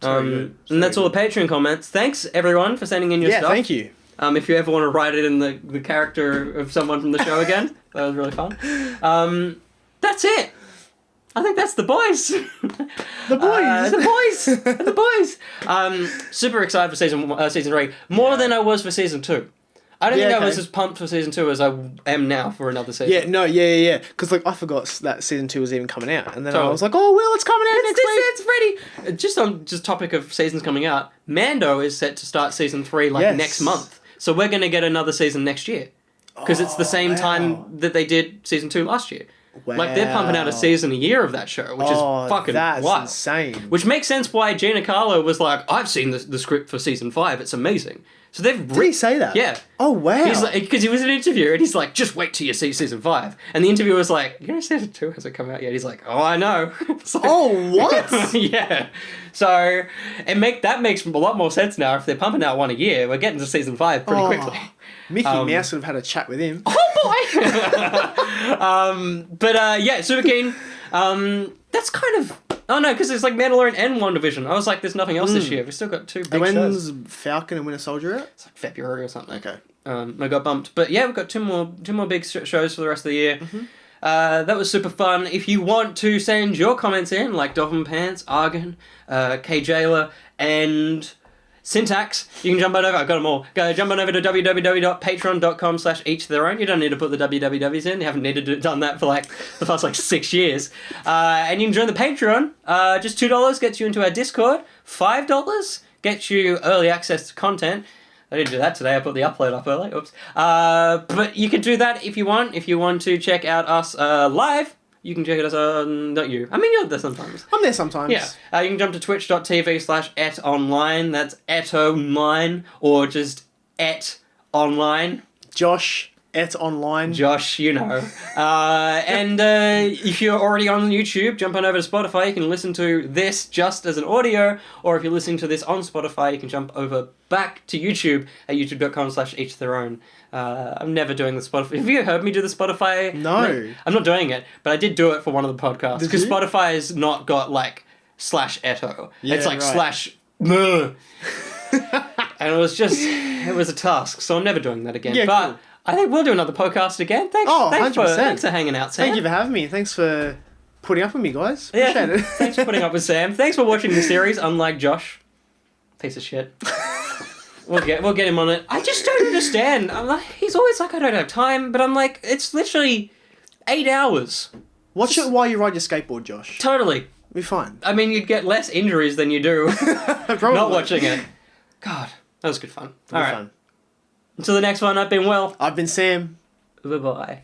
And that's all the Patreon comments. Thanks, everyone, for sending in your stuff. Yeah, thank you. If you ever want to write it in the character of someone from the show again, that was really fun. That's it. I think that's the boys. The boys. The boys. Super excited for season 3. More than I was for season 2. I don't think I was as pumped for season 2 as I am now for another season. Yeah. Because like I forgot that season 2 was even coming out, and then I was like, oh well, it's coming out next week. It's ready. Just on topic of seasons coming out, Mando is set to start season 3 next month. So we're going to get another season next year. Because it's the same time that they did season 2 last year. Like, they're pumping out a season a year of that show, which is fucking that's wild. insane. Which makes sense why Gina Carlo was like, I've seen the script for season 5, it's amazing. So they've... Did he say that? Yeah. Oh, wow. He's like, because he was in an interview, and he's like, just wait till you see season 5. And the interviewer was like, you know season 2 hasn't come out yet? He's like, oh, I know. It's like, oh, what? yeah. So, that makes a lot more sense now. If they're pumping out one a year, we're getting to season 5 pretty quickly. Mickey Mouse would have had a chat with him. Oh, boy! Yeah, super keen. That's kind of... Oh, no, because it's like Mandalorian and WandaVision. I was like, there's nothing else this year. We've still got 2 big shows. When's Falcon and Winter Soldier out? It's like February or something. Okay. I got bumped. But yeah, we've got two more big shows for the rest of the year. Mm-hmm. That was super fun. If you want to send your comments in, like Dolphin Pants, Argon, K. Jailer, and Syntax, you can jump on over. I've got them all. Jump on over to www.patreon.com/each their own. You don't need to put the wwws in. You haven't needed to done that for like the past 6 years. And you can join the Patreon. Just $2 gets you into our Discord. $5 gets you early access to content. I didn't do that today. I put the upload up early. Oops. But you can do that if you want. If you want to check out us live, you can check us on... Not you. I mean, you're there sometimes. I'm there sometimes. Yeah. You can jump to twitch.tv/etonline. That's etonline. Or just etonline. Josh, online. Josh, you know. And if you're already on YouTube, jump on over to Spotify. You can listen to this just as an audio. Or if you're listening to this on Spotify, you can jump over back to YouTube at youtube.com/eachtheir-own. I'm never doing the Spotify. Have you heard me do the Spotify? No. I'm not doing it, but I did do it for one of the podcasts. Because you? Spotify's not got /eto. Yeah, it's like right. /. And it was a task. So I'm never doing that again. Yeah, but cool. I think we'll do another podcast again. Thanks, Oh, thanks 100%. for hanging out, Sam. Thank you for having me. Thanks for putting up with me, guys. Yeah, Appreciate it. thanks for putting up with Sam. Thanks for watching the series, unlike Josh. Piece of shit. We'll get him on it. I just don't understand. I'm like, he's always like, I don't have time, but I'm like, it's literally 8 hours. Watch it while you ride your skateboard, Josh. Totally. Be fine. I mean, you'd get less injuries than you do Probably. not watching it. God, that was good fun. All right. Fun. Until the next one, I've been Will. I've been Sam. Bye-bye.